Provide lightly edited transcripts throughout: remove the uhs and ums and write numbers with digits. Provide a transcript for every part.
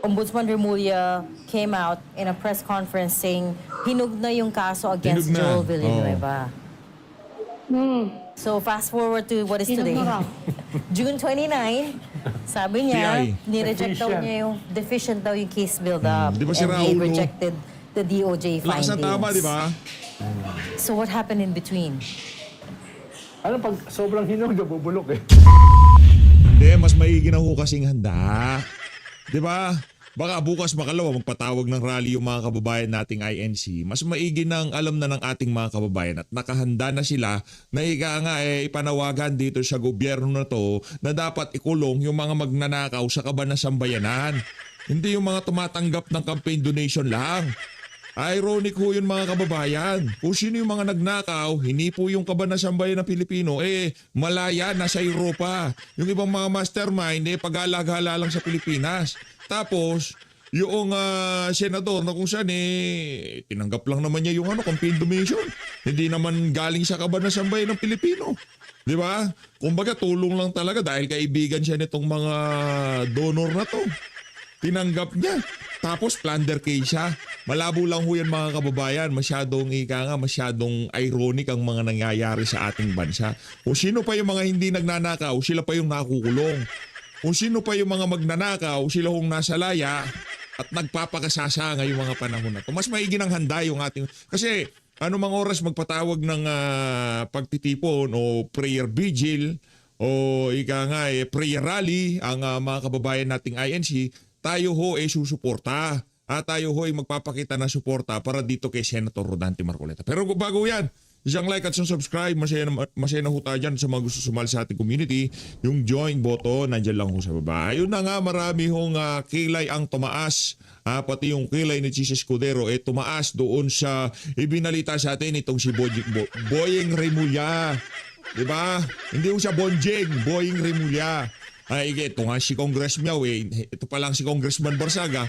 Ombudsman Remulla came out in a press conference saying hinug na yung kaso against Hinug na. Joel Villanueva. So fast forward to what is today. June 29, sabi niya, PI. nireject daw niya yung deficient daw yung case build-up. Di ba si and he Raulo? rejected the DOJ Lakas findings. na tama, di ba? So what happened in between? Ano pag sobrang hinog, nabubulok eh. Hindi, mas maigi na ho kasing handa. Di ba? Baka bukas makalawa magpatawag ng rally yung mga kababayan nating INC. Mas maigi nang alam na ng ating mga kababayan at nakahanda na sila na ipanawagan dito sa gobyerno na to na dapat ikulong yung mga magnanakaw sa kaban ng sambayanan. Hindi yung mga tumatanggap ng campaign donation lang. Ironic ho yun mga kababayan. Kung sino yung mga nagnakaw, hinipo yung kaban ng sambayan ng Pilipino, malaya nasa Europa. Yung ibang mga mastermind, pag-alagala lang sa Pilipinas. Tapos, yung senador na kung saan tinanggap lang naman niya yung campaign donation. Hindi naman galing sa kaban ng sambayan ng Pilipino. Di ba? Kumbaga tulong lang talaga dahil kaibigan siya nitong mga donor na to. Tinanggap niya. Tapos plunder case siya. Malabo lang ho yan mga kababayan. Masyadong masyadong ironic ang mga nangyayari sa ating bansa. Kung sino pa yung mga hindi nagnanakaw, sila pa yung nakukulong. Kung sino pa yung mga magnanakaw, sila hong nasa laya at nagpapakasasa ngayong mga panahon na to. Mas maigi ng handa yung ating... Kasi anumang oras magpatawag ng pagtitipon o prayer vigil o prayer rally ang mga kababayan nating INC, tayo ho susuporta. Tayo ho magpapakita ng suporta para dito kay Senator Rodante Marcoleta. Pero bago yan, isang like at isang subscribe, masaya na ho tayo dyan sa mga gusto sumali sa ating community. Yung join button, nandyan lang ho sa baba. Ayun na nga, marami hong kilay ang tumaas. Pati yung kilay ni Chis Escudero, tumaas doon sa ibinalita sa atin itong si Boyeng Remulla. Diba? Hindi ho siya Bonjeng, Boyeng Remulla. Ito nga si Congress Miao, ito pa lang si Congressman Barzaga,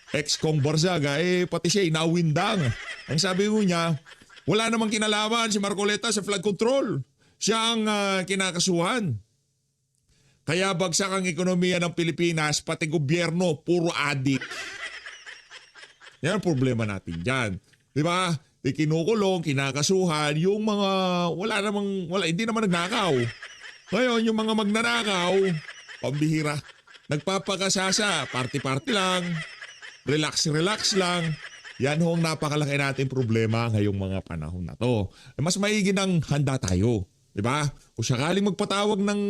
ex-Cong Barzaga, pati siya inawindang. Ang sabi mo niya, wala namang kinalaman si Marcoleta sa flood control. Siya ang kinakasuhan. Kaya bagsak ang ekonomiya ng Pilipinas, pati gobyerno, puro adik. Yan ang problema natin dyan. Di ba? Kinukulong, kinakasuhan, yung mga hindi naman nagnakaw. Ngayon, yung mga magnanakaw, pambihira. Nagpapakasasa, party-party lang, relax-relax lang. Yan ho ang napakalaki natin problema ngayong mga panahon na to. Mas maigi ng handa tayo. Diba? Kung sakaling magpatawag ng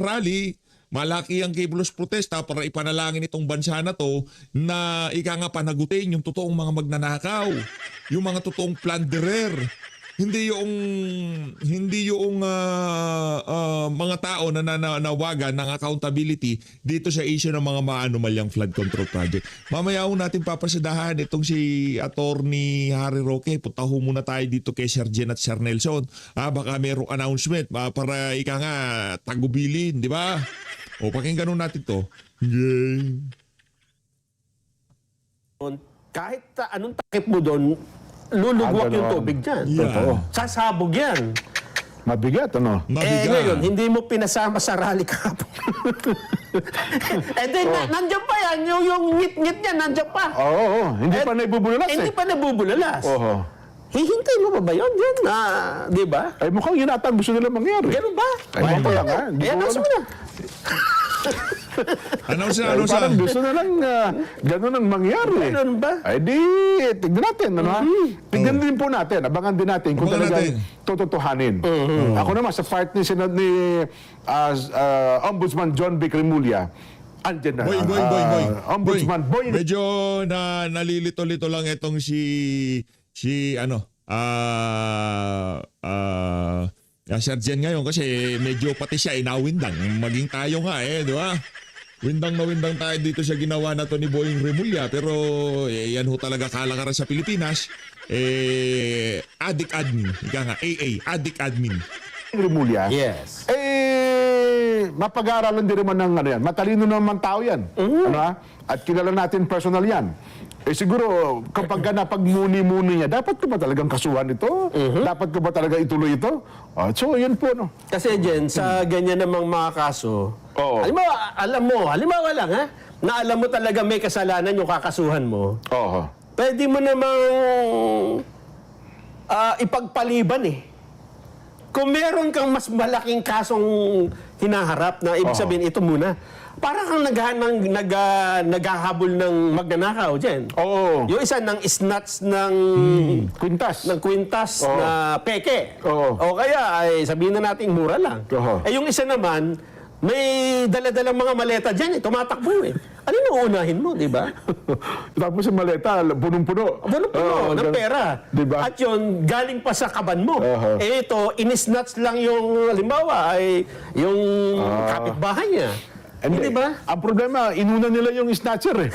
rally, malaki ang kibulos protesta para ipanalangin itong bansa na to na panagutin yung totoong mga magnanakaw. Yung mga totoong plunderer. Hindi yung mga tao na nanawagan ng accountability dito sa issue ng mga maanumalyang flood control project. Mamaya ho natin papasadahan itong si Attorney Harry Roque. Punta ho muna tayo dito kay Sir Jen at Sir Nelson. Baka merong announcement para tagubilin, di ba? O pakinggan natin to. Yay! Kahit anong takip mo doon, lulugwak yung tubig dyan. Yeah. Totoo. Sasabog yan. Mabigat, ano? Mabigat. Ngayon, hindi mo pinasama sa rally kahapon. Then, nandiyan pa yan. Yung ngit-ngit niya, nandiyan pa. Oo. Hindi pa naibubulalas Hindi pa nabubulalas. Oo. Hihintay mo pa ba yun? Yan, di ba? Ay mukhang yun ata ang gusto nila mangyari. Ganun ba? Ay, kaya nga. Announce mo na. Announce na. Parang gusto na lang gano'n ang mangyari. Ganun ba? Ay di, tignan natin. Tignan din po natin. Abangan din natin kung Abangan talagang natin. tototohanin. Ako naman, sa part ni Ombudsman John B. Remulla, andyan na. Boy. Ombudsman Boy. Medyo nalilito-lito lang itong Sir Jen ngayon kasi medyo pati siya inawindang. Maging tayo nga di ba? Windang na windang tayo dito sa ginawa na to ni Boyeng Remulla. Pero yan ho talaga kalakaran sa Pilipinas. Addict admin. Addict admin. Remulla. Yes. Mapag-aaralan din naman ng yan. Matalino naman tao yan. At kilala natin personal yan. Siguro, kapag napagmuni-muni niya, dapat ko ba talagang kasuhan ito? Dapat ko ba talaga ituloy ito? So, yun po, no? Kasi Jen, sa ganyan namang mga kaso, Oo. halimbawa lang na alam mo talaga may kasalanan yung kakasuhan mo, Oo. pwede mo namang ipagpaliban eh. Kung meron kang mas malaking kasong hinaharap na ibig sabihin ito muna, para kang naghahabol ng magnanakaw dyan. Oo. Yung isa ng snatch ng Kwintas. kwintas na peke. Oo. O kaya ay sabihin na nating mura lang. Oo. Eh yung isa naman, may dala-dalang mga maleta dyan tumatakbo eh. Ano yung uunahin mo, di ba? Tapos yung maleta, punong-puno. Puno-puno ng ganun. pera. Diba? At yun, galing pa sa kaban mo. Aha. Eh ito, inisnatch lang yung, halimbawa, ay yung kapitbahay niya. Hindi ba? Ang problema, inuna nila yung snatcher eh.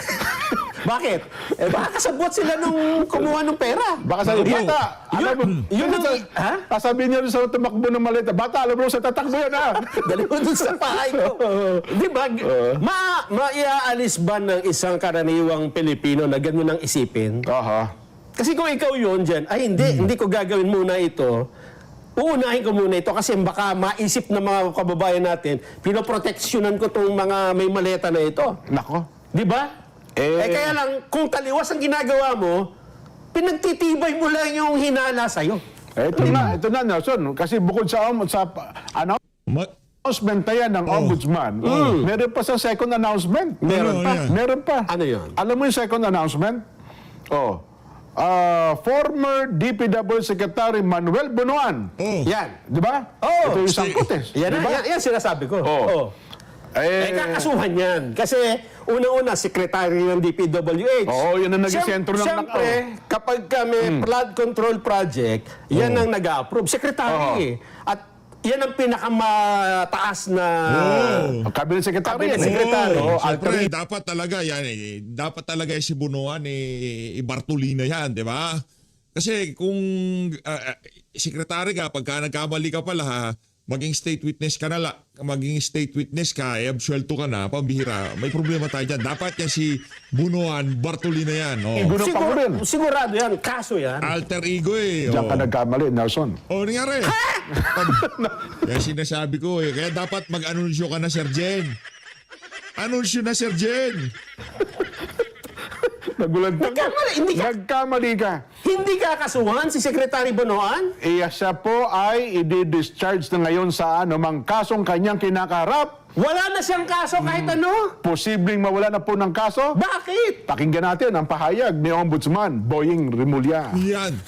Bakit? Eh baka kasabot sila nung kumuha ng pera. Baka sabi, bata, alam mo, yun ang- ha? Sasabihin niya rin sa tumakbo ng maleta, bata, alam mo, sa tatakbo yan ha. Dali mo dun sa pahay ko. Di ba? Maiaalis ba ng isang karaniwang Pilipino na gano'n ang isipin? Aha. Kasi kung ikaw yun dyan, ay hindi ko gagawin muna ito. Uunahin ko muna ito kasi baka maisip ng mga kababayan natin, pinoproteksyonan ko itong mga may maleta na ito. Nako. Di ba? Eh kaya lang, kung taliwas ang ginagawa mo, pinagtitibay mo lang yung hinala sa'yo. Ito na, Nelson. Kasi bukod sa Ma- announcement na yan ng ombudsman, meron pa sa second announcement. Meron pa. yan. Meron pa. Ano yun? Alam mo yung second announcement? Former DPW Secretary Manuel Bunuan. Oh. Yan. Di ba? Oh, Ito yung sangkot eh. Yan, Di ba? yan sinasabi ko. Oo. Oh. Eh, kakasuhan yan. Kasi, una-una, sekretary ng DPWH. Oo, yun ang naging sentro ng Siyempre, kapag kami flood control project, yan ang nag-approve. Sekretary eh. At yan ang pinakamataas na... Cabinet Secretary. Cabinet yan eh. Secretary. Oo, Siyempre, dapat talaga yan eh. Dapat talaga si Bunuan i-Bartolina yan, di ba? Kasi kung sekretary ka, pagka nagkamali ka pala ha, maging state witness ka na absuelto ka na, pambihira, may problema tayo dyan. Dapat yan si Bunuan, Bartolina yan. Oh. Guno pa ko rin. Sigurado yan. Kaso yan. Alter ego eh. Diyan ka nagkamali, Nelson. Nangyari. Kaya sinasabi ko eh. Kaya dapat mag-anunsyo ka na, Sir Jen. Anunsyo na, Sir Jen. Nagulantang ka. Nagkamali, hindi ka- Nagkamali ka. Hindi kakasuhan si Secretary Bonoan? Siya po ay i-discharge na ngayon sa anumang kasong kanyang kinakaharap. Wala na siyang kaso kahit ano. Posibleng mawala na po ng kaso. Bakit? Pakinggan natin ang pahayag ni Ombudsman Boying Rimulya. Yan.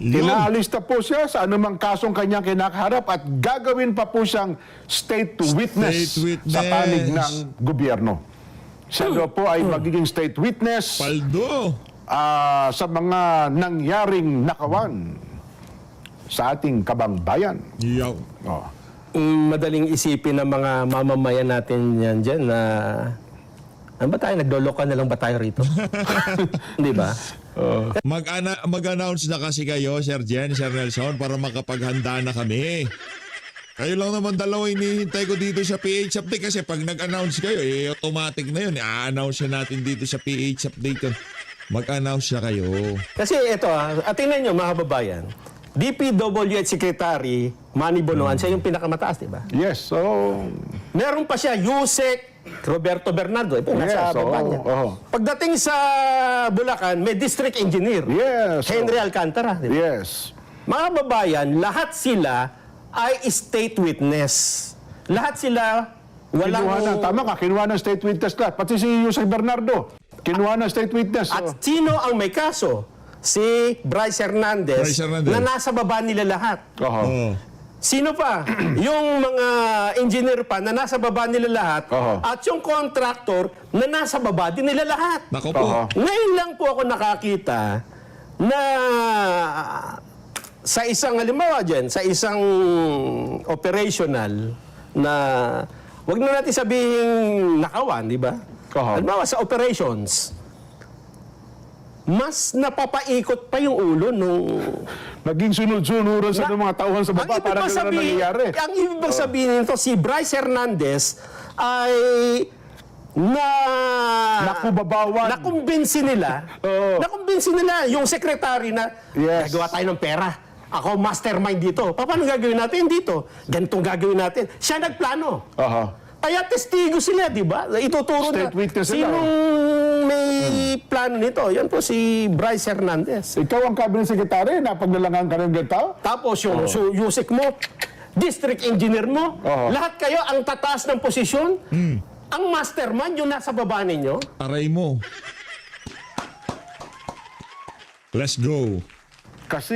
Yun. Inaalista po siya sa anumang kasong kanyang kinakaharap at gagawin pa po siyang state witness State witness. sa panig ng gobyerno. Siya daw po ay magiging state witness Paldo. sa mga nangyaring nakawan sa ating kabangbayan. Yaw. Oh. Madaling isipin ng mga mamamayan natin yan dyan na... Ano ba tayo? Nagloloka na lang ba tayo rito? Hindi ba? Mag-announce na kasi kayo, Sir Jen, Sir Nelson, para makapaghanda na kami. Kayo lang naman dalawa hinihintay ko dito sa PH Update kasi pag nag-announce kayo, automatic na yun. I-announce na natin dito sa PH Update yun. Mag-announce na kayo. Kasi ito tingnan nyo mga kababayan, DPWH Secretary Manny Bonoan, siya yung pinakamataas, di ba? Yes, so... Meron pa siya, Yusek Roberto Bernardo. Ito, nasa Yes, baba niya. Pagdating sa Bulacan, may district engineer. Yes. Henry Alcantara. Di ba? Yes. Mga babayan, lahat sila ay state witness. Lahat sila walang... Kinuha na, tama ka, kinuha ng state witness lahat. Pati si Yusek Bernardo, kinuha ng state witness. At sino ang may kaso? Si Bryce Hernandez, Bryce Hernandez. na nasa baba nila lahat. Oh. Sino pa? Yung mga engineer pa na nasa baba nila lahat. At yung contractor na nasa baba din nila lahat. Nako po. Ngayon lang po ako nakakita na sa isang halimbawa dyan, sa isang operational na wag na natin sabihin nakawan, di ba? Halimbawa sa operations, mas napapaikot pa yung ulo nung... Naging sunod-sunuran sa mga tauhan sa baba para na nangyayari. Ang ibig bang sabihin nito, si Bryce Hernandez ay Nakubabawan. nakumbinsi nila. Nakumbinsi nila yung secretary na gagawa tayo ng pera. Ako mastermind dito. Paano gagawin natin dito? Ganitong gagawin natin. Siya nagplano. Kaya testigo sila, di ba? Ituturo na. State witness sila, Sinong may plano nito? Yan po si Bryce Hernandez. Ikaw ang cabinet secretary, napaglalangan ka ng ganito? Tapos yung Yusek mo, district engineer mo, lahat kayo ang tataas ng posisyon. Ang mastermind yung nasa baba ninyo. Aray mo. Let's go. Kasi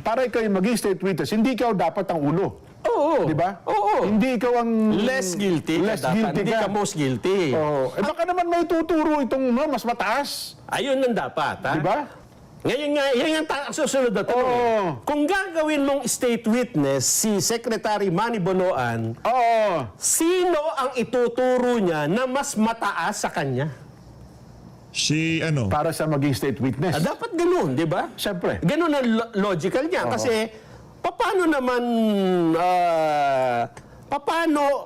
para ikaw yung maging state witness, hindi ikaw dapat ang ulo. Oo. Di ba? Oo. Hindi ikaw ang... Less guilty. Less ka dapat. guilty Hindi ka most guilty. Oo. Baka naman may tuturo itong mas mataas. Ayun ang dapat, ha? Di ba? Ngayon nga, yan ang susunod na tanong. Oo. Kung gagawin mong state witness si Secretary Manny Bonoan, Oo. sino ang ituturo niya na mas mataas sa kanya? Si ano? Para sa maging state witness. Dapat ganun, di ba? Siyempre. Ganun ang logical niya. Kasi, paano naman,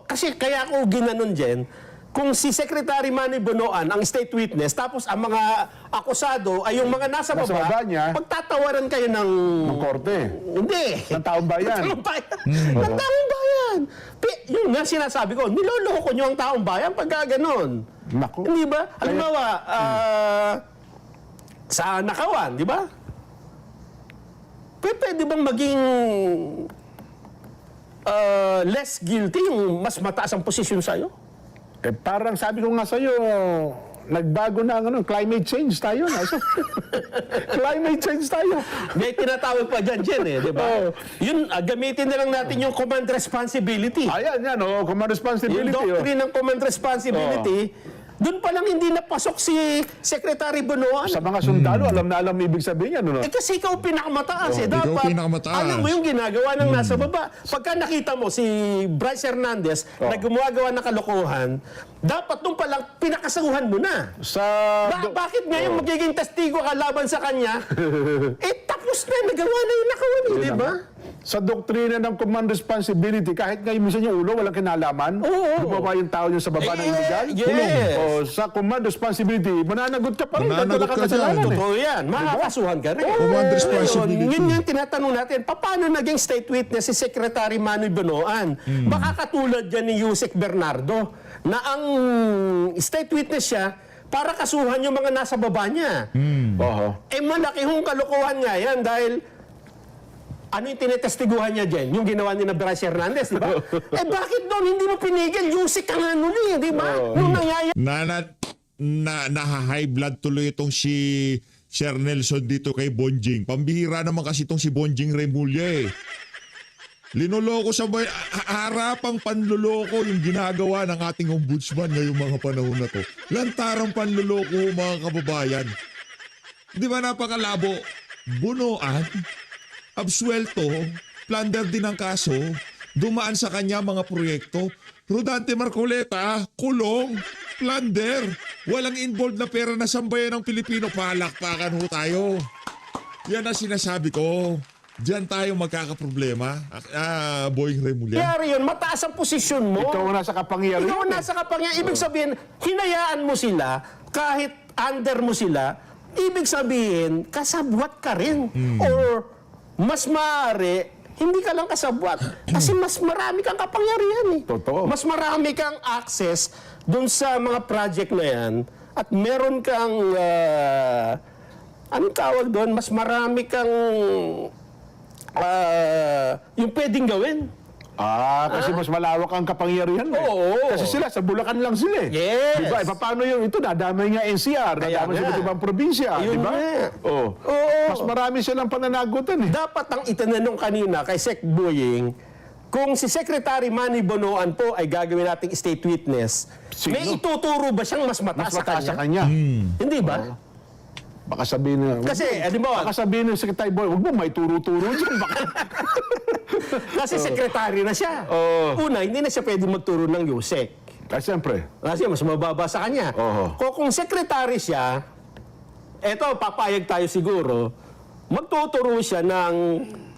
kasi kaya ako ginanon dyan, kung si Secretary Manny Bonoan ang state witness, tapos ang mga akusado ay yung mga nasa Nasa baba, baba niya, pagtatawaran kayo ng... Ng korte. Hindi. Ng taong bayan. Ng taong bayan. Ng taong bayan. Yun nga sinasabi ko, niloloko nyo ang taong bayan pagka ganon. Naku. Hindi ba? Halimbawa, sa Nakawan, di ba? Pwede bang maging less guilty yung mas mataas ang posisyon sa'yo? Parang sabi ko nga sa'yo, nagbago na ang climate change tayo. Climate change tayo. May tinatawag pa dyan, Jen, di ba? Yun, gamitin na lang natin yung command responsibility. Ayan, command responsibility. Yung doctrine ng command responsibility, doon pa lang hindi napasok si Secretary Bonoan. Sa mga sundalo, alam na alam ibig sabihin yan. Kasi ikaw pinakamataas Ikaw Dapat, pinakamataas. alam mo yung ginagawa ng nasa baba. Pagka nakita mo si Bryce Hernandez na gumagawa ng kalokohan, dapat doon pa lang pinakasauhan mo na. Bakit ngayon magiging testigo ka laban sa kanya? Tapos na, nagawa na yung nakawan, di ba? Sa doktrina ng command responsibility, kahit ngayon minsan yung ulo, walang kinalaman. Gumawa yung tao yung sa baba ng illegal. Yes. Sa command responsibility, mananagot ka pa rin. Mananagot ka dyan. Totoo yan. Makakasuhan ka rin. Command responsibility. Yun yung tinatanong natin, paano naging state witness si Secretary Manny Bonoan? Baka katulad dyan ni Yusek Bernardo, na ang state witness siya, para kasuhan yung mga nasa baba niya. Malaki hong kalokohan nga yan dahil ano yung tinetestiguhan niya dyan? Yung ginawa ni na Bryce Hernandez, di ba? Bakit doon hindi mo pinigil? Yusek ka nga nun di ba? Nung nangyayari. Naha-high blood tuloy itong si Sir Nelson dito kay Bonjing. Pambihira naman kasi itong si Bonjing Remulla eh. Linoloko sa harapang panluloko yung ginagawa ng ating ombudsman ngayong mga panahon na to. Lantarang panluloko mga kababayan. Di ba napakalabo? Bonoan, absuelto, plunder din ang kaso, dumaan sa kanya mga proyekto. Rodante Marcoleta, kulong, plunder, walang involved na pera na sambayan ng Pilipino. Palakpakan ho tayo. Yan ang sinasabi ko. Diyan tayo magkakaproblema. Boying Remulla. Kaya yun, mataas ang posisyon mo. Ikaw ang nasa kapangyarihan. Ikaw ang nasa kapangyarihan. Ibig sabihin, hinayaan mo sila, kahit under mo sila, ibig sabihin, kasabwat ka rin. Or, mas maaari, hindi ka lang kasabwat. Kasi mas marami kang kapangyarihan eh. Totoo. Mas marami kang access dun sa mga project na yan. At meron kang, anong tawag doon? Mas marami kang, yung pwedeng gawin. Kasi mas malawak ang kapangyarihan. Oo. Kasi sila, sa Bulacan lang sila eh. Yes. Diba? Paano yung ito? Nadamay nga NCR, nadamay sa iba't ibang probinsya. Yun Diba? nga. Oo. Mas marami silang pananagutan eh. Dapat ang itinanong kanina kay Sec Boying, kung si Secretary Manny Bonoan po ay gagawin nating state witness, Sino? may ituturo ba siyang mas mataas, Mas mataas sa sa kanya? kanya. Hindi ba? Baka sabihin na... Kasi, Baka sabihin ng Secretary Boy, huwag mo may turo-turo dyan. Baka... Kasi secretary na siya. Una, hindi na siya pwede magturo ng Yusek. Siyempre. Kasi mas mababa sa kanya. Kung secretary siya, eto, papayag tayo siguro, magtuturo siya ng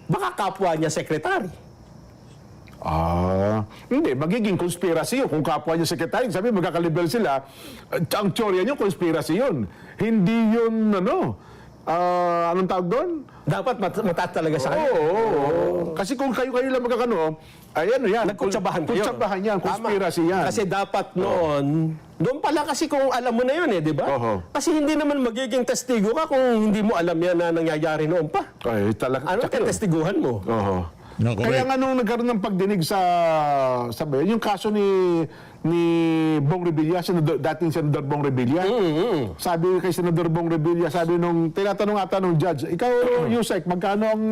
baka kapwa niya secretary. Hindi, magiging conspiracy yun. Kung kapwa niya secretary, sabi magkakalibel sila, ang teorya niyo, conspiracy yun. Hindi yun, anong tawag doon? Dapat mataas talaga sa kanya. Oo. Kasi kung kayo lang magkakano, ayan yan. Nagkutsabahan kayo. Kutsabahan yan, Tama. conspiracy yan. Kasi dapat noon pala kasi kung alam mo na yun di ba? Oo. Kasi hindi naman magiging testigo ka kung hindi mo alam yan na nangyayari noon pa. Ay, talaga. Ano testiguhan mo? Oo. No, correct. Kaya nga nung nagkaroon ng pagdinig sa sabi, yung kaso ni Bong Revilla, dating Senador Bong Revilla. Sabi kay Senador Bong Revilla, sabi nung tinatanong ata nung judge, ikaw Yusek, magkano ang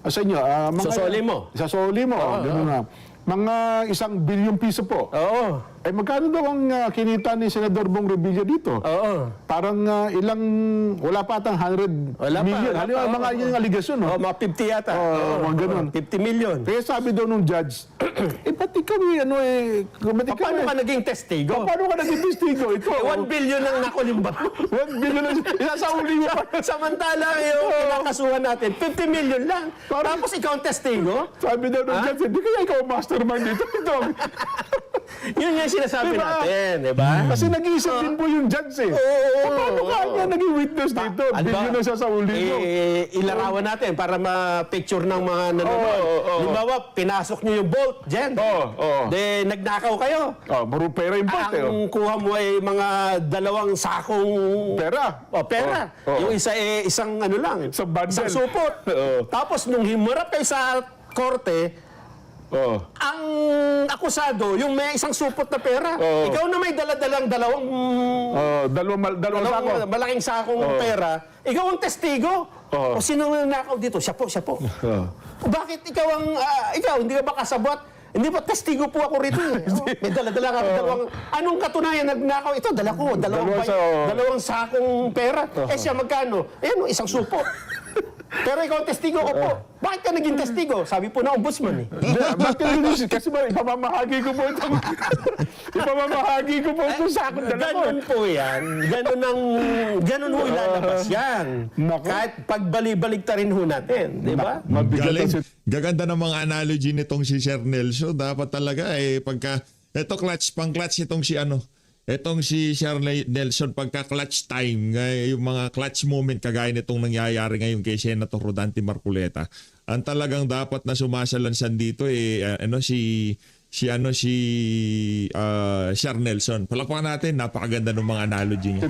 sa inyo? Sasoli mo. Sasoli mo. Ganun na. Mga 1 bilyong piso po. Oo. Eh magkano daw ang kinita ni Senador Bong Revilla dito? Oo. Parang wala pa atang 100 Wala pa, million. wala Ano pa, yung mga oo. yung allegation, no? Mga 50 yata. Mga ganun. 50 million. Kaya sabi daw nung judge, ba't ikaw ba't ikaw Paano ka naging testigo? Paano ka naging testigo? Ito, 1 billion ang nakulimbat mo. 1 billion na isasauli mo pa. Samantala yung pinakasuhan natin, 50 million lang. Tapos ikaw ang testigo? Sabi daw nung judge, hindi kaya ikaw ang mastermind dito. Ito. Yun yung sinasabi Diba? natin, di ba? Kasi nag-iisip din po yung judge eh. Paano kanya naging witness dito? Ano ba? Billion na sasauli mo. Ilarawan natin para ma-picture ng mga nanonood. Limbawa, pinasok nyo yung bolt, Jen. Oo. De, nagnakaw kayo. Pera import eh. Ang kuha mo ay mga 2 sakong Pera. pera. Yung isa isang ano lang, Isang bundle. isang supot. Tapos nung himarap kayo sa korte, ang akusado, yung may isang supot na pera, ikaw na may daladalang dalawang sako. malaking sakong pera, ikaw ang testigo. O sino ang nakaw dito? Siya po. Bakit ikaw ang, hindi ka ba kasabot? Hindi ba, testigo po ako rito eh. May dala-dala ka dalawang, anong katunayan nagnakaw? Ito, dala ko, dalawang sakong pera. Siya magkano? Ayan, isang supot. Pero ikaw ang testigo, opo. Bakit ka naging testigo? Sabi po na ombudsman eh. Kasi ipamamahagi ko po itong sakong dala ko. Ganun po yan. Ganun ho ilalabas yan. Nako. Kahit pagbali-balik ta rin ho natin. Di ba? Galing. Gaganda ng mga analogy nitong si Sir Nelson. Dapat talaga pagka pang-clutch itong si Etong si Sir Nelson, pagka-clutch time, yung mga clutch moment kagaya nitong nangyayari ngayon kay Senator Rodante Marcoleta, ang talagang dapat na sumasalansan dito si Sir Nelson. Palakpakan natin, napakaganda ng mga analogy niya.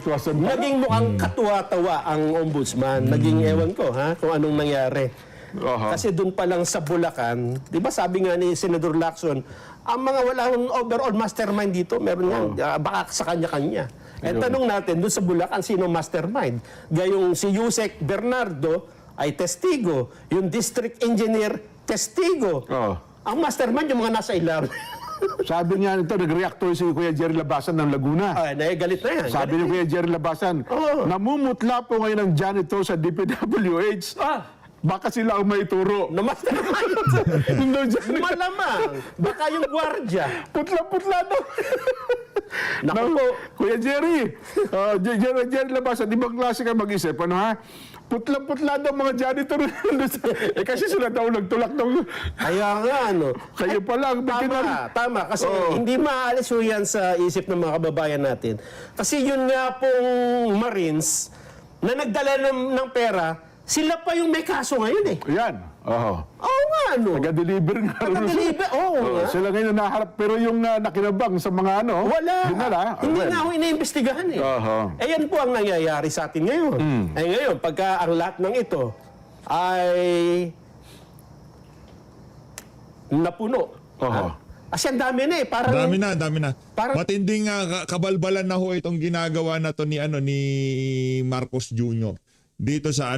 Naging mukhang katuwa-tawa ang ombudsman. Naging ewan ko kung anong nangyari. Kasi doon pa lang sa Bulacan, di ba sabi nga ni Senador Lacson, ang mga walang overall mastermind dito, meron nga, baka sa kanya-kanya. Tanong natin, doon sa Bulacan, sino mastermind? Gayong si Yusek Bernardo ay testigo. Yung district engineer, testigo. Ang mastermind, yung mga nasa ilalim. Sabi niya nito, nag-reactor si Kuya Jerry Labasan ng Laguna. Galit na yan. Sabi ni Kuya Jerry Labasan, namumutla po ngayon ng janitor sa DPWH. Baka sila ang may turo. Na mastermind. Malamang. Baka yung gwardya. Putla-putla daw. Naku po. Kuya Jerry, Jerry Labasan, di ba klase ka mag-isip? Ano ha? Putla-putla daw mga janitor. Kasi sila daw nagtulak daw. Kaya nga, Kayo pa lang. Tama. Kasi hindi maalis ho yan sa isip ng mga kababayan natin. Kasi yun nga pong Marines na nagdala ng pera, sila pa yung may kaso ngayon eh. Yan. Oo nga, Taga-deliver nga. Taga-deliver, nga. Sila ngayon naharap. Pero yung nakinabang sa mga Wala. dinala. Hindi nga ako iniimbestigahan eh. Yan po ang nangyayari sa atin ngayon. Ngayon, pagka ang lahat ng ito ay napuno. Kasi ang dami na eh. Parang, Dami na. Parang- Matinding kabalbalan na ho itong ginagawa na to ni Marcos Jr. Dito sa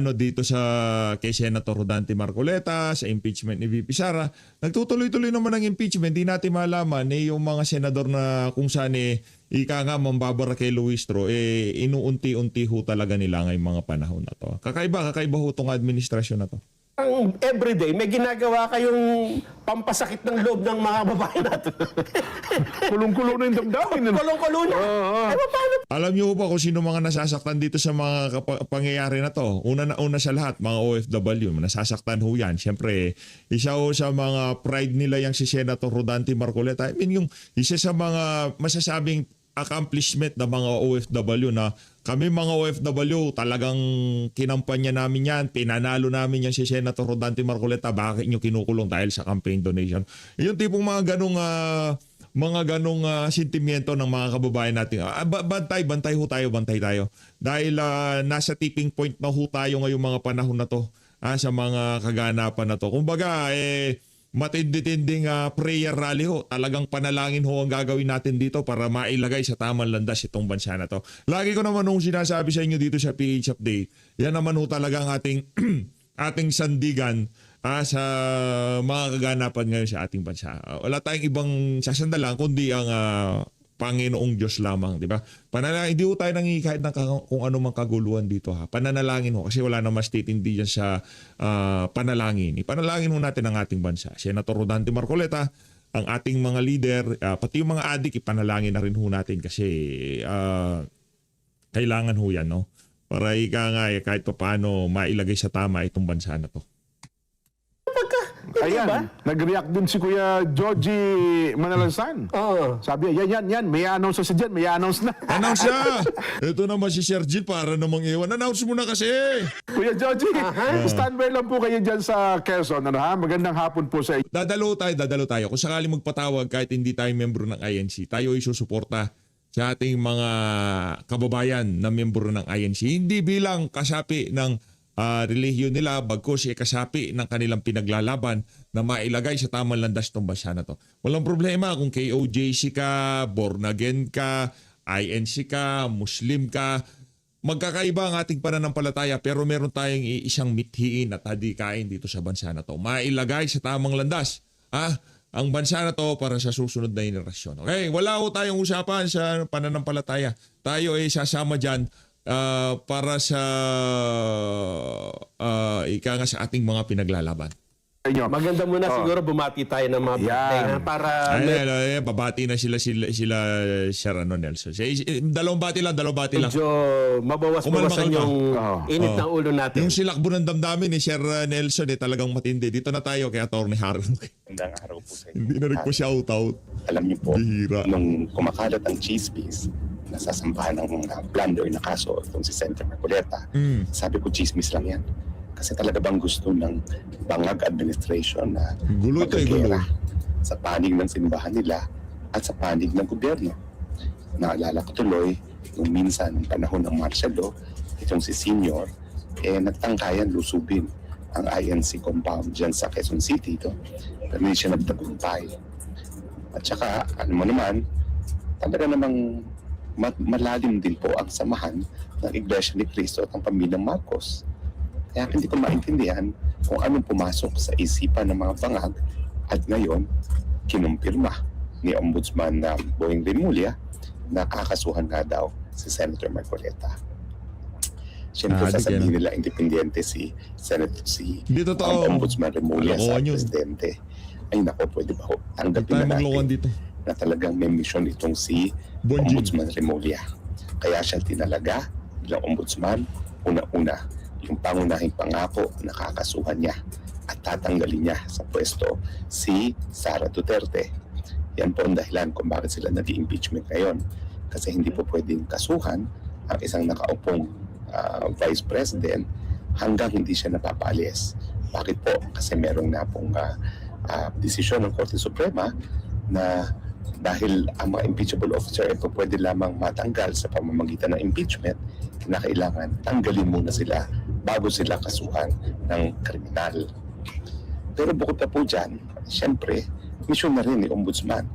kay Senator Rodante Marcoleta, sa impeachment ni VP Sara. Nagtutuloy-tuloy naman ang impeachment. Di natin malaman yung mga senador na kung saan ika nga mambabara kay Luistro, inuunti-unti ho talaga nila ngayong mga panahon na to. Kakaiba ho itong administrasyon na to. ang everyday, may ginagawa kayong pampasakit ng loob ng mga babae natin. Kulong-kulong na yung damdamin. Kulong-kulong na. Paano? Alam niyo ba kung sino mga nasasaktan dito sa mga pangyayari na to? Una sa lahat, mga OFW, nasasaktan ho yan. Siyempre, isa ho sa mga pride nila yung si Senator Rodante Marcoleta. I mean, yung isa sa mga masasabing accomplishment ng mga OFW na kami mga OFW talagang kinampanya namin yan, pinanalo namin yan si Senator Rodante Marcoleta, bakit nyo kinukulong dahil sa campaign donation. Yung tipong mga ganong sentimiento ng mga kababayan natin. Bantay tayo. Dahil nasa tipping point na ho tayo ngayong mga panahon na to sa mga kaganapan na to. Kumbaga, matindi-tinding prayer rally ho. Talagang panalangin ho ang gagawin natin dito para mailagay sa tamang landas itong bansa na to. Lagi ko naman nung sinasabi sa inyo dito sa PH Update, yan naman ho talagang ating ating sandigan sa mga kaganapan ngayon sa ating bansa. Wala tayong ibang sasandalan kundi ang Panginoong Diyos lamang, di ba? Panalangin, hindi ho tayo nangingi kahit kung ano mang kaguluhan dito ha. Pananalangin ho kasi wala namang state hindi dyan sa panalangin. Ipanalangin ho natin ang ating bansa. Senator Rodante Marcoleta, ang ating mga leader, pati yung mga adik, ipanalangin na rin ho natin kasi kailangan ho yan, no? Para kahit pa paano mailagay sa tama itong bansa na to. Ayan, nag-react din si Kuya Georgie Manalansan. Oo. Sabi niya, yan, may announce na si Jen, may announce na. Announce na! Ito naman si Sir Jill para namang iwan. Announce mo na kasi! Kuya Georgie, standby lang po kayo dyan sa Quezon. Ano, ha? Magandang hapon po sa inyo. Dadalo tayo. Kung sakali magpatawag kahit hindi tayo membro ng INC, tayo ay susuporta sa ating mga kababayan na membro ng INC. Hindi bilang kasapi ng relihiyon nila, bagkus kasapi ng kanilang pinaglalaban na mailagay sa tamang landas ng bansa na to. Walang problema kung KOJC ka, born again ka, INC ka, Muslim ka, magkakaiba ang ating pananampalataya pero meron tayong isang mithiin at hadikain dito sa bansa na to. Mailagay sa tamang landas ang bansa na to para sa susunod na henerasyon. Okay, wala ko tayong usapan sa pananampalataya. Tayo ay sasama dyan para sa ika nga sa ating mga pinaglalaban. Maganda muna siguro bumati tayo ng mga birthday para babati na sila Sir Nelson. Dalawang bati lang. medyo mabawas-bawasan yung init ng ulo natin. Yung silakbo ng damdamin ni Sir Nelson talagang matindi. Dito na tayo kay Atty. Harold. Magandang araw po sa inyo. Hindi na nagpo-shout out. Alam niyo po, Bihira. nung kumakalat ang chismis, nasasampahan ng blunder na kaso itong si Senator Marcoleta, sabi ko chismis lang yan. Kasi talaga bang gusto ng bangag administration na Gulo ito, gulo. sa panig ng simbahan nila at sa panig ng gobyerno. Naalala ko tuloy, nung minsan, panahon ng martial law, itong si Senior, nagtangkayan lusubin ang INC compound dyan sa Quezon City. Pero hindi siya nagtagumpay. At saka, ano mo naman, talaga namang malalim din po ang samahan ng Iglesia ni Cristo at ng pamilyang Marcos. Kaya hindi ko maintindihan kung anong pumasok sa isipan ng mga bangag at ngayon, kinumpirma ni Ombudsman Boying Remulla na kakasuhan nga daw si Senator Marcoleta. Siyempre sasabihin nila independiente si Hindi totoo. Ombudsman Remulla sa Kalokohan yun. presidente. Ay nako, pwede ba ho? Tanggapin na Maglokohan natin dito. na talagang may mission itong si Bonjin. Ombudsman Remulla. Kaya siya tinalaga bilang ombudsman, una-una, yung pangunahing pangako na kakasuhan niya at tatanggalin niya sa pwesto si Sara Duterte. Yan po ang dahilan kung bakit sila nag-impeachment ngayon. Kasi hindi po pwedeng kasuhan ang isang nakaupong Vice President hanggang hindi siya napapalis. Bakit po? Kasi merong na pong desisyon ng Korte Suprema na dahil ang mga impeachable officer ito pwede lamang matanggal sa pamamagitan ng impeachment, kinakailangan tanggalin muna sila bago sila kasuhan ng kriminal. Pero bukod na po dyan, siyempre, misyon na rin ni Ombudsman.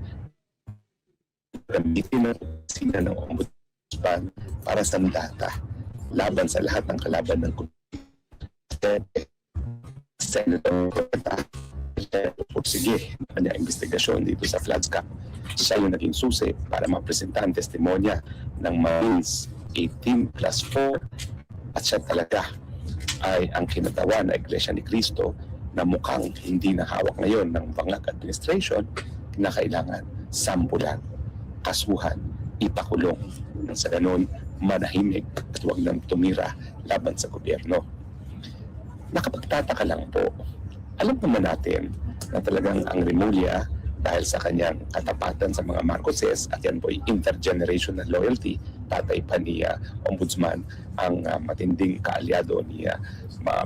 Gamitin ang sina ng Ombudsman para sa data laban sa lahat ng kalaban ng Senator Marcoleta. Sige, kanyang investigasyon dito sa Floodscap. Siya yung naging susi para mapresenta ang testimonya ng Marines 18+4 at siya talaga ay ang kinatawa na Iglesia ni Cristo na mukhang hindi na hawak ngayon ng bangag administration, kinakailangan sampulan, kasuhan, ipakulong. Nang sa ganun, manahimik at huwag nang tumira laban sa gobyerno. Nakapagtataka lang po, alam naman natin na talagang ang Remulla dahil sa kanyang katapatan sa mga Marcoses, at yan po ay intergenerational loyalty. Tatay pa ni Ombudsman ang matinding kaalyado ni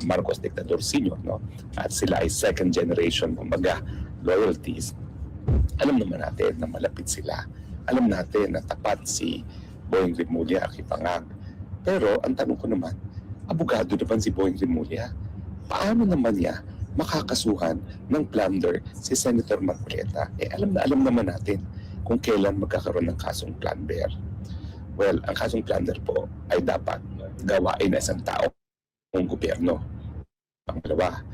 Marcos Dictador Sr. No? At sila ay second generation kumbaga loyalties. Alam naman natin na malapit sila. Alam natin na tapat si Boying Rimulya Akipangag. Pero ang tanong ko naman, abogado naman si Boying Rimulya. Paano naman niya makakasuhan ng plunder si Senator Marcoleta? Alam naman natin kung kailan magkakaroon ng kasong plunder. Well, ang kasong plunder po ay dapat gawain na isang tao ng gobyerno. Pangalawa,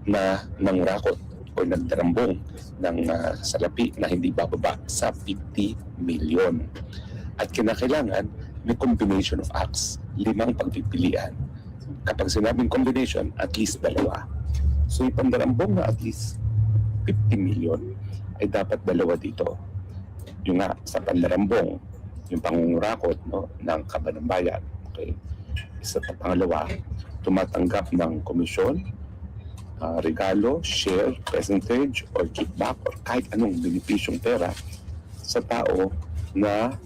na nangrakot o nagdarambong ng salapi na hindi bababa sa 50 million. At kinakailangan may combination of acts, 5 pagpipilian. Kapag sinabing combination, at least 2. So ipandarambong na at least 50 million ay dapat 2 dito. Yung nga sa pandarambong, yung pangungurakot no, ng kaban ng bayan. Okay. Isa pa pangalawa, tumatanggap ng komisyon, regalo, share, percentage, or kickback, or kahit anong benepisyong pera sa tao na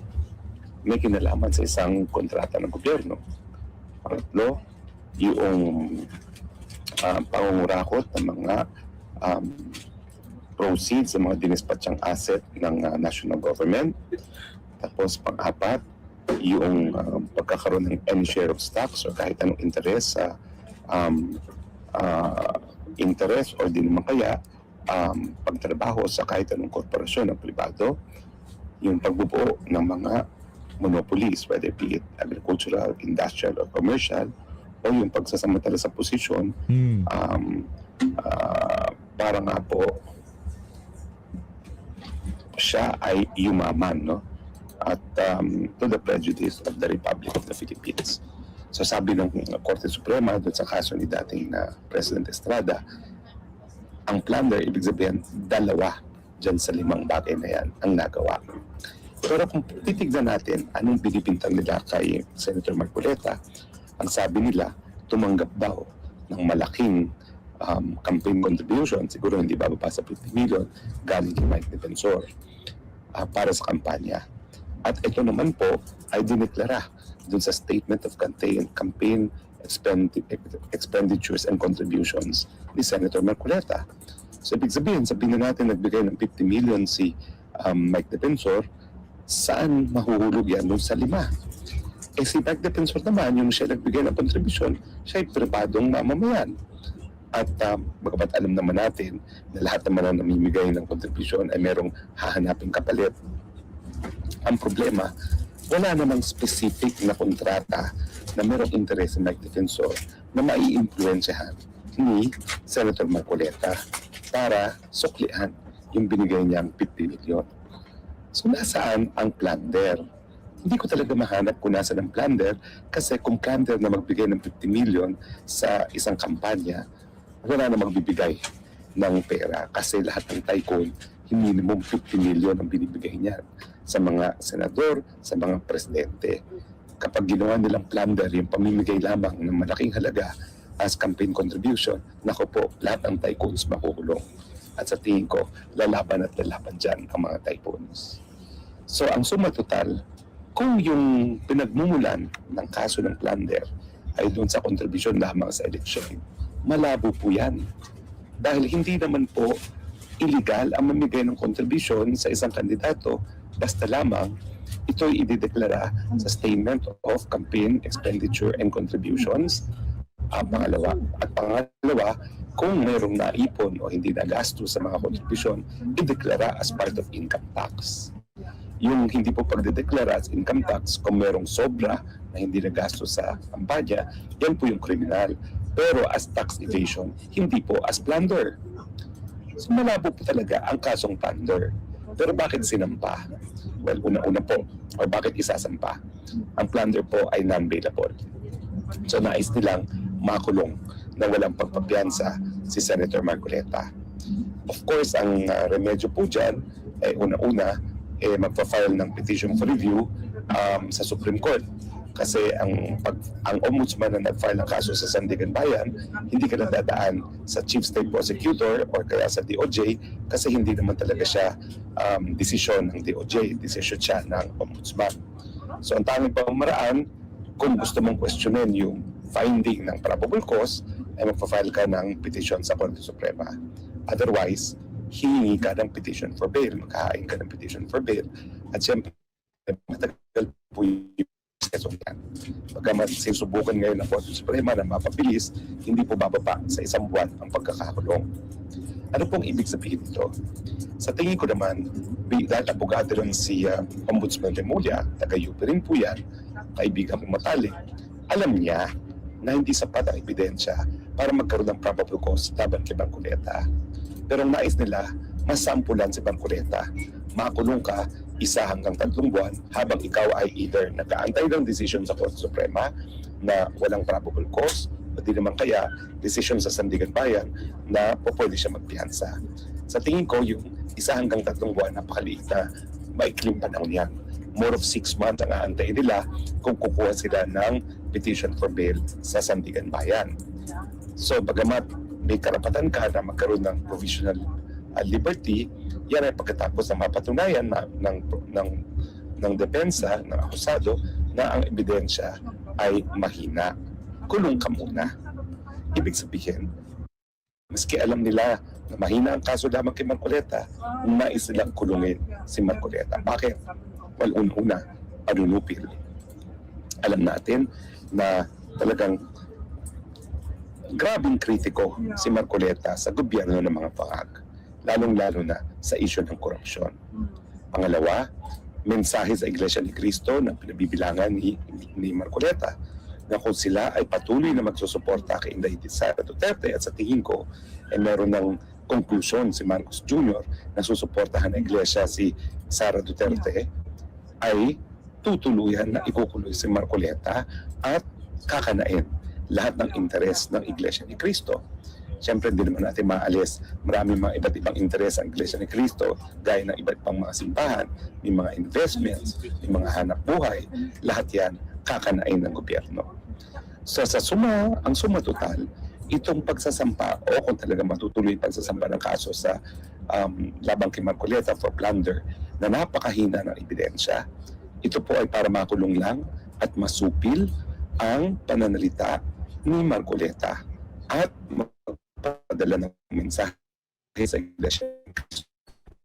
may kinalaman sa isang kontrata ng gobyerno. Pangatlo, yung pangungurakot ng mga proceeds sa mga dinispatchang asset ng national government. Tapos pang-apat, yung pagkakaroon ng any share of stocks o kahit anong interest sa interest o di naman kaya pagtrabaho sa kahit anong korporasyon ng pribado, yung pagbubuo ng mga monopolies, whether be it agricultural, industrial, or commercial, o yung pagsasamantala sa posisyon para nga po siya ay yumaman, no? At to the prejudice of the Republic of the Philippines. So sabi ng Korte Suprema doon sa kaso ni dating na President Estrada, ang plunder, ibig sabihin, 2 dyan sa 5 bagay na yan ang nagawa. Pero kung titignan natin anong binibintang nila kay Senator Marcoleta, ang sabi nila, tumanggap daw ng malaking campaign contribution, siguro hindi bababa sa 50 million, galing kay Mike Defensor para sa kampanya. At ito naman po ay dineklara dun sa Statement of Campaign Expenditures and Contributions ni Senator Marcoleta. So ibig sabihin na natin nagbigay ng 50 million si Mike Defensor, saan mahuhulog yan dun sa 5? Si Mike Defensor naman, yung siya nagbigay ng kontribusyon, siya ay pribadong mamamayan. At bagamat alam naman natin na lahat naman ang namimigay ng kontribusyon ay merong hahanaping kapalit. Ang problema, wala namang specific na kontrata na merong interest sa Mike Defensor na mai-influensyahan ni Senator Marcoleta para suklian yung binigay niyang 50 million. So nasaan ang plunder? Hindi ko talaga mahanap kung nasa ng plunder kasi kung plunder na magbigay ng 50 million sa isang kampanya, wala na magbibigay ng pera kasi lahat ng tycoon, minimum 50 million ang binibigay niya sa mga senador, sa mga presidente. Kapag ginawa nilang plunder, yung pamimigay lamang ng malaking halaga as campaign contribution, naku po, lahat ng tycoons makukulong. At sa tingin ko, lalaban dyan ang mga tycoons. So ang suma total, kung yung pinagmumulan ng kaso ng plunder ay doon sa contribution lamang sa election, malabo po yan. Dahil hindi naman po illegal ang mamigay ng contribution sa isang kandidato, basta lamang ito'y idideklara sa Statement of Campaign Expenditure and Contributions. Pangalawa. At pangalawa, kung mayroong naipon o hindi nagastos sa mga contribution, ideklara as part of income tax. Yung hindi po pagdedeklara as income tax, kung mayroong sobra na hindi nagastos sa kampanya, yan po yung kriminal. Pero as tax evasion, hindi po as plunder. So malabo po talaga ang kasong plunder. Pero bakit sinampa? Well, una-una po, o bakit isasampa? Ang plunder po ay non-bailable. So nais nilang makulong na walang pagpapiyansa si Senator Marcoleta. Of course, ang remedyo po dyan, una-una, magpa-file ng petition for review sa Supreme Court. Kasi ang ombudsman na nag-file ng kaso sa Sandigan Bayan, hindi ka nadadaan sa Chief State Prosecutor or kaya sa DOJ kasi hindi naman talaga siya desisyon ng DOJ, desisyon siya ng ombudsman. So ang tanging pamamaraan, kung gusto mong questionin yung finding ng probable cause, ay magpa-file ka ng petition sa Korte Suprema. Otherwise, hihingi ka ng petition for bail, maghahain ka ng petition for bail. At siyempre, matagal po yung proseso yan. Pagkamat sinusubukan ngayon ng Korte Suprema na mapabilis, hindi po bababa sa 1 buwan ang pagkakakulong. Ano pong ibig sabihin nito? Sa tingin ko naman, dahil abogado rin si Ombudsman Remulla, taga-UP rin po yan, kaibigan kong matalik, alam niya na hindi sapat ang ebidensya para magkaroon ng probable cause laban kay Marcoleta. Pero ang nais nila, masampulan si Marcoleta. Makulong ka 1 hanggang 3 buwan habang ikaw ay either nag-aantay ng decision sa Korte Suprema na walang probable cause o di naman kaya decision sa Sandigan Bayan na pwede siya magpiyansa. Sa tingin ko, yung 1 hanggang 3 buwan, napakaliit na maikling panahon yan. More of 6 months ang aantayin nila kung kukuha sila ng petition for bail sa Sandigan Bayan. So, bagamat may karapatan ka na magkaroon ng provisional liberty, yan ay pagkatapos na mapatunayan ng depensa, ng akusado, na ang ebidensya ay mahina. Kulong ka muna. Ibig sabihin, maski alam nila na mahina ang kaso lamang kay Marcoleta, nais nilang kulungin si Marcoleta. Bakit? Well, una-una, panunupil. Alam natin na talagang grabing kritiko si Marcoleta sa gobyerno ng mga pangag, lalong-lalo na sa isyu ng korupsyon. Pangalawa, mensahe sa Iglesia ni Cristo na pinabibilangan ni Marcoleta na kung sila ay patuloy na magsusuporta kay Inday Sara Duterte at sa tingin ko ay meron ng konklusyon si Marcos Jr. na susuportahan ng Iglesia si Sara Duterte, ay tutuluyan na ikukuloy si Marcoleta at kakanain lahat ng interes ng Iglesia ni Cristo. Siyempre, hindi naman natin maalis. Maraming mga iba't ibang interes ang Iglesia ni Cristo, gaya ng iba't ibang mga simbahan, may mga investments, may mga hanap buhay. Lahat yan kakanain ng gobyerno. So sa ang suma total, itong pagsasampa o kung talaga matutuloy pagsasampa ng kaso sa labang kay Marcoleta for plunder na napakahina ng ebidensya, ito po ay para makulong lang at masupil ang pananalita ni Marcoleta at magpadala ng mensahe sa Iglesia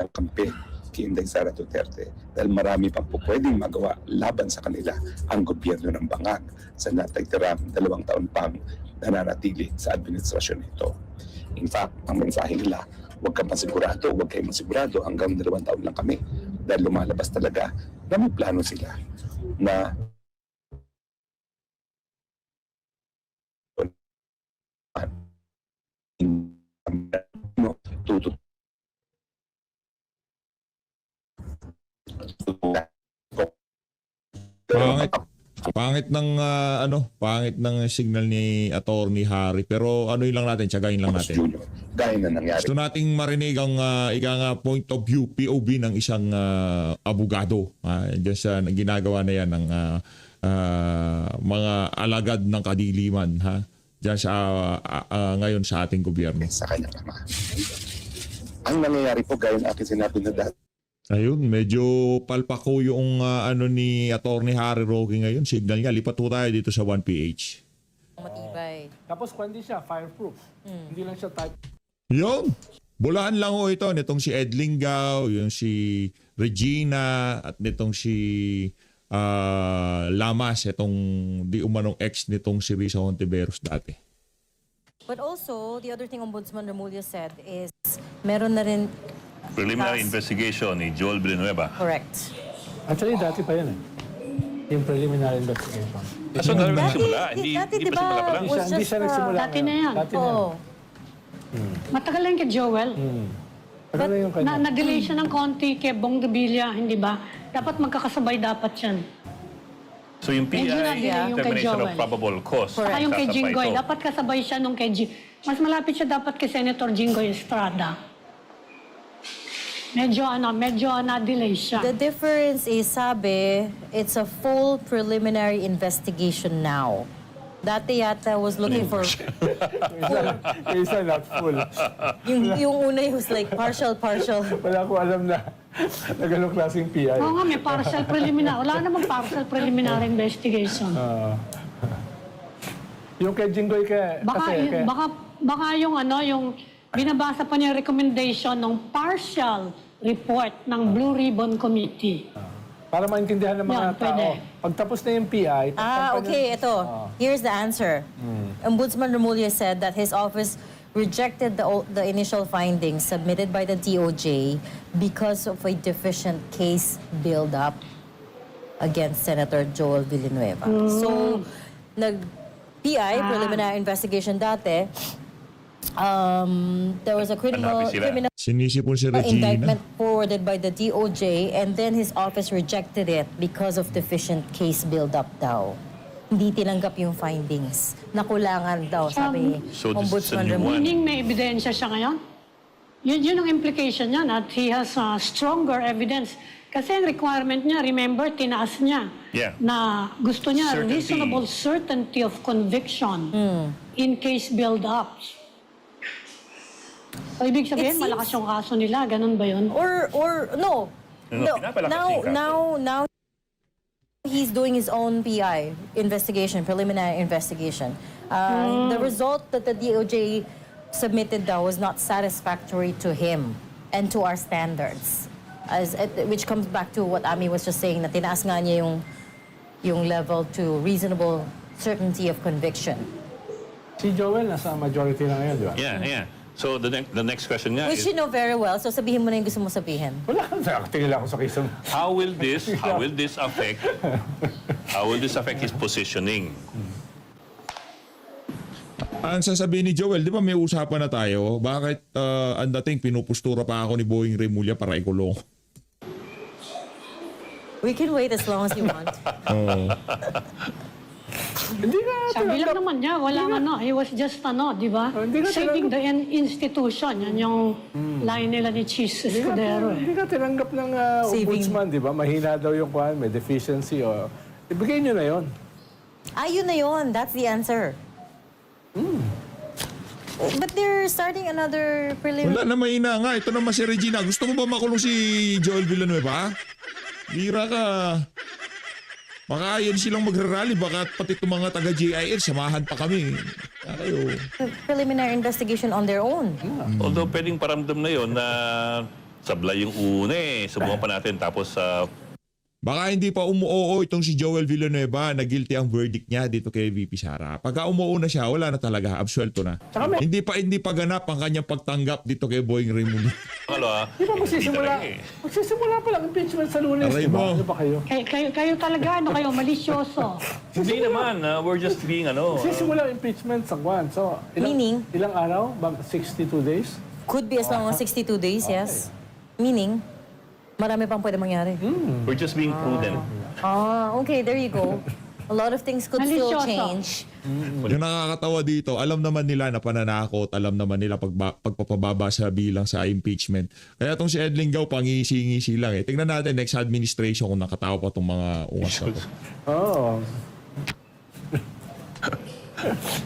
ng kampe kay Inday Sara Duterte dahil marami pang po pwedeng magawa laban sa kanila ang gobyerno ng bangag sa nataytirang 2 taon pang nananatili sa administrasyon nito. In fact, ang mensahe nila, huwag kang masigurado, huwag kayong masigurado, hanggang 2 taon lang kami dahil lumalabas talaga na may plano sila na pangit ng signal ni Attorney Harry, pero ano lang natin, tiyagain lang natin. Junior, gaya na nangyari. Gusto nating marinig ang point of view, POV ng isang abogado. Diyan sa ginagawa na yan ng mga alagad ng kadiliman, ha? Diyan sa ngayon sa ating gobyerno. Sa kanyang ama. Ang nangyayari po, gaya ng aking sinabi na dati, Ayun, medyo palpako yung ni Attorney Harry Roque ngayon. Signal niya, lipat po tayo dito sa 1PH. Matibay. Tapos kung hindi siya, fireproof. Hindi lang siya type. Yun! Bulahan lang ho ito. Nitong si Ed Linggau, yung si Regina, at nitong si Lamas, itong di umanong ex nitong si Risa Hontiveros dati. But also, the other thing Ombudsman Remulla said is meron na rin Preliminary investigation ni Joel Villanueva. correct. Actually, dati pa yan eh. Yung preliminary investigation. So, dati Dati, nagsimula? Hindi di pa simula pa lang? was Hindi siya just, nagsimula. Dati na yan. Dati na yan. Oh, Matagal lang kay Joel. Tagal na yung kanya. Na-delay siya ng konti kay Bong Revilla, hindi ba? Dapat magkakasabay dapat yan. So, yung PI, Medyo na-delay yung kay termination of Joel. probable cause. Saka yung kay Sasampa Jinggoy, ito. dapat kasabay siya nung kay Mas malapit siya dapat kay Senator Jinggoy Estrada. medyo na-delay siya. The difference is, sabi, it's a full preliminary investigation now. Dati yata was looking for... Yung isa not full. yung una was like partial. Wala ko alam na ganong klaseng PI. Oo nga, may partial preliminary. Wala namang partial preliminary investigation. Yung kay Jinggoy Baka yung yung binabasa pa niya recommendation ng partial report ng Blue Ribbon Committee. para maintindihan ng mga Yan, tao. pwede. Pagtapos na yung PI, Okay, ito. Here's the answer. Ombudsman Remulla said that his office rejected the initial findings submitted by the DOJ because of a deficient case build-up against Senator Joel Villanueva. So, nag-PI, preliminary investigation dati, there was a criminal Sinisipon si Regina. indictment forwarded by the DOJ, and then his office rejected it because of deficient case build-up daw. Hindi tinanggap yung findings. Nakulangan daw, sabi So this is a Ombudsman new Remulla. one. Meaning may ebidensya siya ngayon? Yun ang implication niya, at he has stronger evidence. Kasi ang requirement niya, remember, tinaas niya. Yeah. Na gusto niya Certainty. reasonable certainty of conviction in case build-ups. So, ibig sabihin, It seems- malakas yung kaso nila. Ganun ba yun? Or no. No, pinapalakas yung kaso. Now he's doing his own PI investigation, preliminary investigation. The result that the DOJ submitted though was not satisfactory to him and to our standards. Which comes back to what Ami was just saying, na tinaas nga niya yung level to reasonable certainty of conviction. si Joel nasa majority na ngayon, di ba? Yeah. So the next question nga Which is, you know very well, so sabihin mo na yung gusto mo sabihin. Wala, tingin lang ako sa kisam. how will this affect his positioning? Ang sasabihin ni Joel, di ba may usapan na tayo? Bakit ang dating pinupustura pa ako ni Boying Remulla para ikulong? We can wait as long as you want. Hindi ka Sabi lang naman niya, walang he was just di ba? Hindi ka Saving the institution. Yan yung line nila ni Cheese Escudero. Hindi ka tinanggap ng Saving. ombudsman, di ba? Mahina daw yung kwan, may deficiency. O, ibigay nyo na yon. Yun na yun. That's the answer. But they're starting another preliminary. Wala na mahina nga. Ito naman si Regina. Gusto mo ba makulong si Joel Villanueva? Bira ka. Baka yan silang magrarally. Baka pati itong mga taga-JIL, samahan pa kami. Kayo. Preliminary investigation on their own. Although pwedeng paramdam na yon na sablay yung una subukan pa natin tapos Baka hindi pa umuoo itong si Joel Villanueva na guilty ang verdict niya dito kay VP Sara. Pagka umuoo na siya, wala na talaga. Absuelto na. Hindi pa ganap ang kanyang pagtanggap dito kay Boying Remulla. Di ba magsisimula? Magsisimula pa lang impeachment sa Lunes, Aray di ba? mo. Ano ba kayo? Kayo talaga, kayo, malisyoso. hindi naman, we're just being Magsisimula ang impeachment sa kwan. So, Meaning? Ilang araw? 62 days? Could be as long as 62 days, yes. Meaning, marami pang pwede mangyari. we're just being prudent. Okay, there you go. A lot of things could still Malisyoso. change. Yung nakakatawa dito, alam naman nila na pananakot, alam naman nila pagpapababa sa bilang sa impeachment. Kaya itong si Edling Gao, pangisi-ngisi lang eh. Tingnan natin next administration kung nakatawa pa itong mga ungas na to. Oo.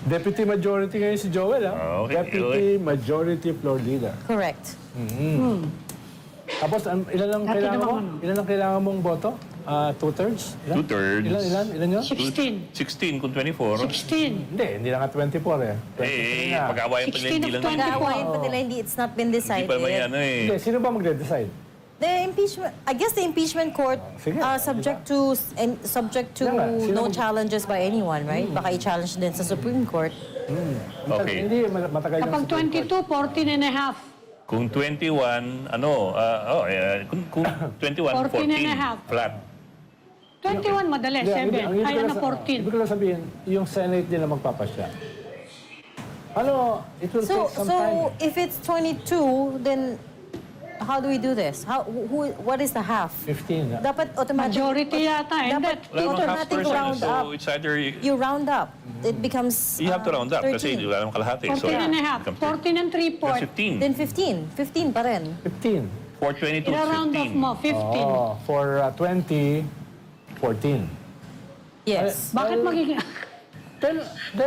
Deputy Majority ngayon si Joel, ha? Okay, Deputy Majority Floor Leader. Correct. Tapos, ilan lang Dati kailangan mo? naman. Ilan lang kailangan mong boto? 2/3? Ilan? 2/3. Ilan yun? 16. 16 kung 24. 16. Hindi na nga 24 eh. 23 na. Pag-awayan pa nila 16 hindi of lang 20. Nag-aawayan pa nila, it's not been Hindi decided. pa naman yan Hindi, sino ba magde-decide? The impeachment, I guess the impeachment court, Sige, subject to Yan nga, sino no mag- challenges by anyone, right? Baka i-challenge din sa Supreme Court. Okay. Hindi, matagal yung Kapag Supreme Court. 22, 14 and a half. Kung 21, kung 21, 14 and a half. 14, flat. 21, madali, Hindi, 7. ang ibig Ay, ko lang 14. Ibig ko lang sabihin, yung Senate din na magpapasya. It will So, take some time. if it's 22, then how do we do this? What is the half? 15. Dapat automatic. Majority yata, Dapat hindi. Wala namang half automatic person, round so up. it's either You round up. It becomes you have to round up kasi 13. wala namang kalahati. 14 and a half. 14 and 3/4. 15. Then 15. 15 pa rin. 15. For 22, Ira-round off 15. mo, 15. Oh, for 2014. Yes. Bakit magiging... Dahil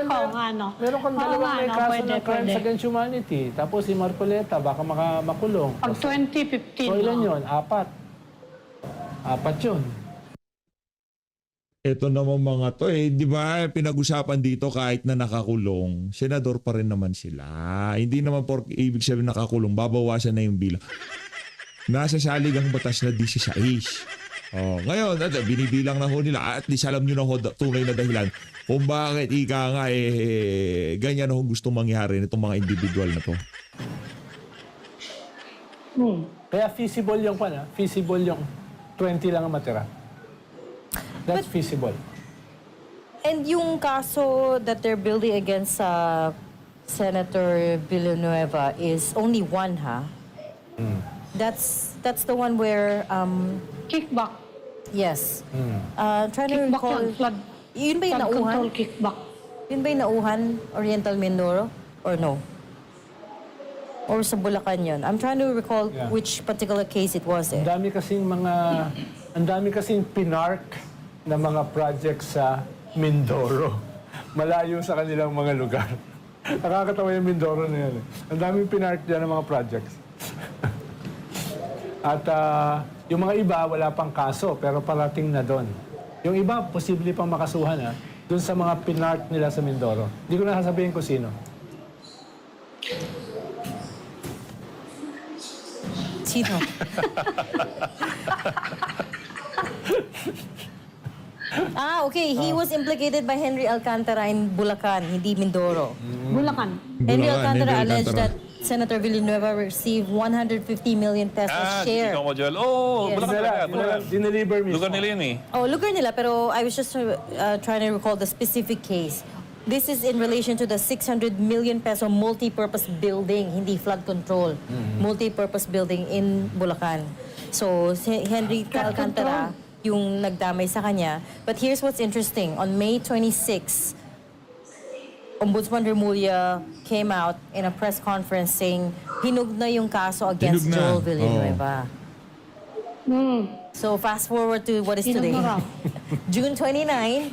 Oo nga, no? meron kang Oo dalawang nga, may no? kaso Pwede, ng crimes pwede. against humanity. Tapos si Marcoleta, baka makulong. Pag 2015, So ilan no? yun? 4. 4 yun. Ito naman mga to di ba pinag-usapan dito kahit na nakakulong, senador pa rin naman sila. Hindi naman ibig sabihin nakakulong, babawasan na yung bilang. Nasa saligang batas na 16. Ngayon, binibilang na ho nila at least alam nyo na ho tunay na dahilan kung bakit ika nga ganyan ho gusto mangyari nitong mga individual na to. Kaya feasible yung feasible yung 20 lang ang matira. That's feasible. And yung kaso that they're building against Senator Villanueva is only one, ha? That's the one where Kickback. yes. Trying to Kickback recall. yun. Flood Yun ba yung nauhan? control kickback. Yun ba yung nauhan? Oriental Mindoro? Or no? Or sa Bulacan yun? I'm trying to recall Yeah. which particular case it was eh. Ang dami kasing pinark na mga projects sa Mindoro. Malayo sa kanilang mga lugar. Nakakatawa yung Mindoro na yan. Ang daming pinark dyan ng mga projects. At yung mga iba, wala pang kaso, pero parating na doon. Yung iba, posible pang makasuhan doon sa mga pinark nila sa Mindoro. Hindi ko na sasabihin kung sino. Sino? Okay. He was implicated by Henry Alcantara in Bulacan, hindi Mindoro. Bulacan. Henry Bulacan, Alcantara Henry alleged Alcantara. that Senator Villanueva received 150 million pesos share. Kikita ko, Joel. Oh, Yes. Bulacan talaga. Dineliver mismo. Lugar nila yun eh. Lugar nila, pero I was just trying to recall the specific case. This is in relation to the 600 million peso multi-purpose building, hindi flood control, multi-purpose building in Bulacan. So, si Henry Alcantara yung nagdamay sa kanya. But here's what's interesting. On May 26, Ombudsman Remulla came out in a press conference saying hinug na yung kaso against Hinug na. Joel Villanueva. So fast forward to what is Hinug today. na raw. June 29,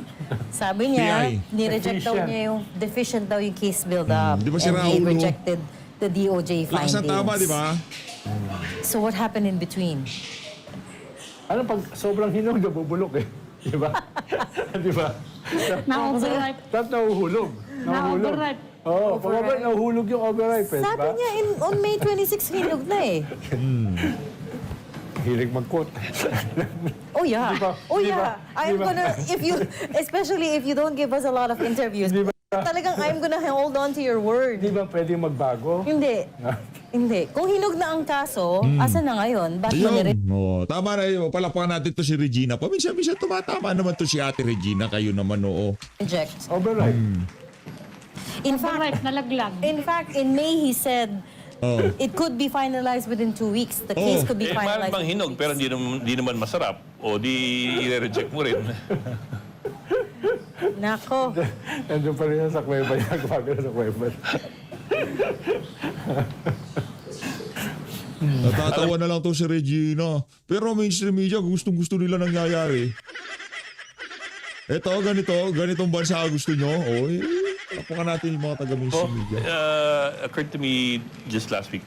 sabi niya, PI. nireject daw Deficient. niya yung deficient daw yung case build-up. Di ba si and he Raulo? rejected the DOJ Lakas findings. ng tama, di ba? So what happened in between? Ano pag sobrang hinog, nabubulok eh. Di ba? Di ba? Na-overripe. Tapos nahuhulog. Na-overripe. Oo, pag nahuhulog yung overripe, eh, di Sabi ba? niya, on May 26, hinug na eh. Hilig mag-quote. Oh yeah. Di ba? Oh Di yeah. ba? I'm Di ba? gonna, especially if you don't give us a lot of interviews, talagang I'm gonna hold on to your word. Di ba pwedeng magbago? Hindi. Hindi. Kung hinog na ang kaso, asa na ngayon? Ba't mo Ayun. Tama na yun. Palakpakan natin to si Regina. Paminsan-minsan tumatama naman to si Ate Regina. Kayo naman, oo. reject? Overripe. Overripe, nalaglag. In fact, in May he said Oh. it could be finalized within 2 weeks. The case could be Parang finalized. bang within hinog, 2 pero weeks. di naman masarap. O di i-reject mo rin. Nako. Nandun pa rin yan sa kuweba niya. Gumagano sa kuweba. Natatawa na lang to si Regina. Pero mainstream media, gustong-gusto nila nangyayari. Eto, ganitong bansa gusto nyo. Palakpakan natin yung mga taga-mainstream media. Occurred to me just last week.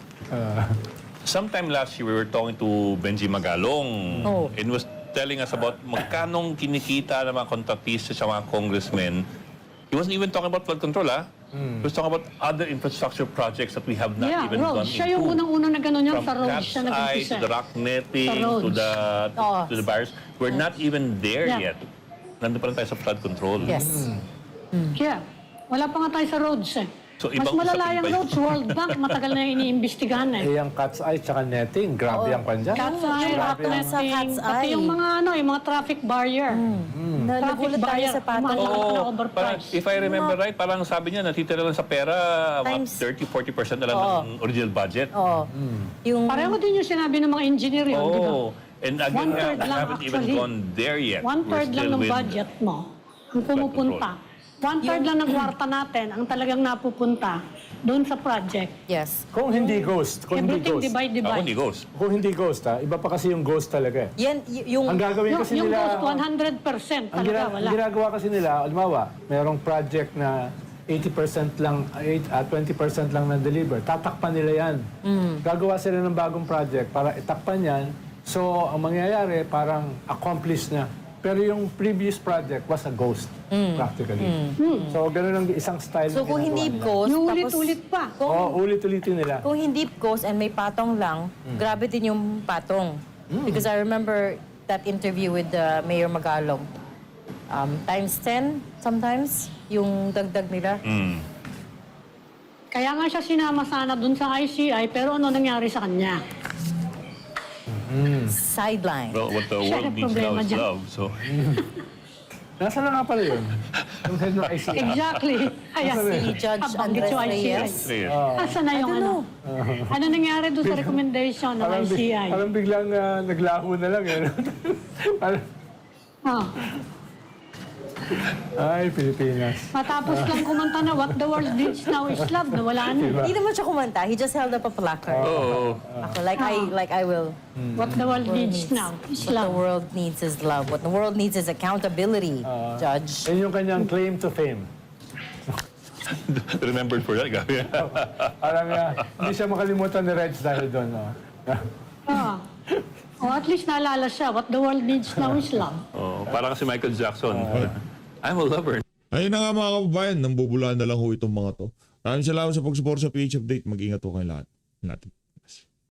Sometime last year, we were talking to Benji Magalong. Oh. And was telling us about magkanong kinikita ng mga kontratista sa mga congressmen. He wasn't even talking about flood control, ah. He was talking about other infrastructure projects that we have not Yeah, even gone roads. Siya yung into. unang-unang na gano'n yan From sa roads Cat's siya Eye nag-umpisa. to the rock netting Sa roads. to the bars. We're not even there Yeah. yet. Nandun pa lang tayo sa flood control. Yes. Kaya, wala pa nga tayo sa roads eh. So, Mas ibang malala usapin yung ba yun? roads, World Bank, matagal na yung iniimbestigahan eh. Eh, yung cat's eye tsaka netting. Grabe ang kanya. Cat's eye, rock Yung sa netting, cat's pati eye. yung mga yung mga traffic barrier. Nagulat tayo barrier, sa pato. umaano. Oo, na overpriced. parang, if I remember right, parang sabi niya, natitira lang sa pera, Times- 30-40% na lang ng original budget. Oo. Yung Pareho din yung sinabi ng mga engineer yun, di ba? Oh, and again, One-third we lang haven't even actually. gone there yet. One-third We're lang still ng with budget mo ang pumupunta 1/3 lang ng kwarta natin ang talagang napupunta doon sa project. Yes. Kung hindi ghost, kung hindi Everything ghost. divide. Ako hindi goes. Kung hindi ghost ha, iba pa kasi yung ghost talaga eh. Yan, yung... Ang gagawin kasi Yung nila... ghost, 100% Ang talaga wala. ginagawa kasi nila, alimawa, merong project na 80% lang, 20% lang na-deliver. Tatakpan nila yan. Gagawa sila ng bagong project para itakpan yan. So, ang mangyayari, parang accomplished na. Pero yung previous project was a ghost, practically. So, ganun ang isang style So na kung ginagawa hindi nila. ghost, Yung tapos... ulit-ulit pa. Oo, ulit-ulitin nila. Kung hindi ghost and may patong lang, grabe din yung patong. Because I remember that interview with Mayor Magalong. Times 10 sometimes, yung dagdag nila. Kaya nga siya sinama sana doon sa ICI, pero ano nangyari sa kanya? Sideline. Well, what the Siya world ang needs now problema is dyan. love. So, Nasaan na nga pala yun? Yung head ng ICI. Exactly. Ayan, Si Judge Abanggit Andres yung ICI. Reyes. Reyes. Asa na yung I don't ano? Ano nangyari doon sa recommendation ng ICI? Parang biglang naglaho na lang eh. Parang, Oh. ay, Pilipinas. Matapos lang kumanta na What the World Needs Now is Love, na wala na. Hindi naman siya kumanta. He just held up a placard. oh, Ako, like I will. What the world needs now is What the love. world needs is love. What the world needs is accountability, Judge. Yan yung kanyang claim to fame. remembered for that guy. Parang hindi siya makalimutan ni Reg dahil doon. No? Ah. O at least naalala siya, what the world needs now is love. Oh, parang si Michael Jackson. I'm a lover. Ayun na nga mga kababayan, nambubulaan na lang ho itong mga to. Maraming salamat sa pag-support sa PH Update. Mag-ingat ho kayo lahat. Natin.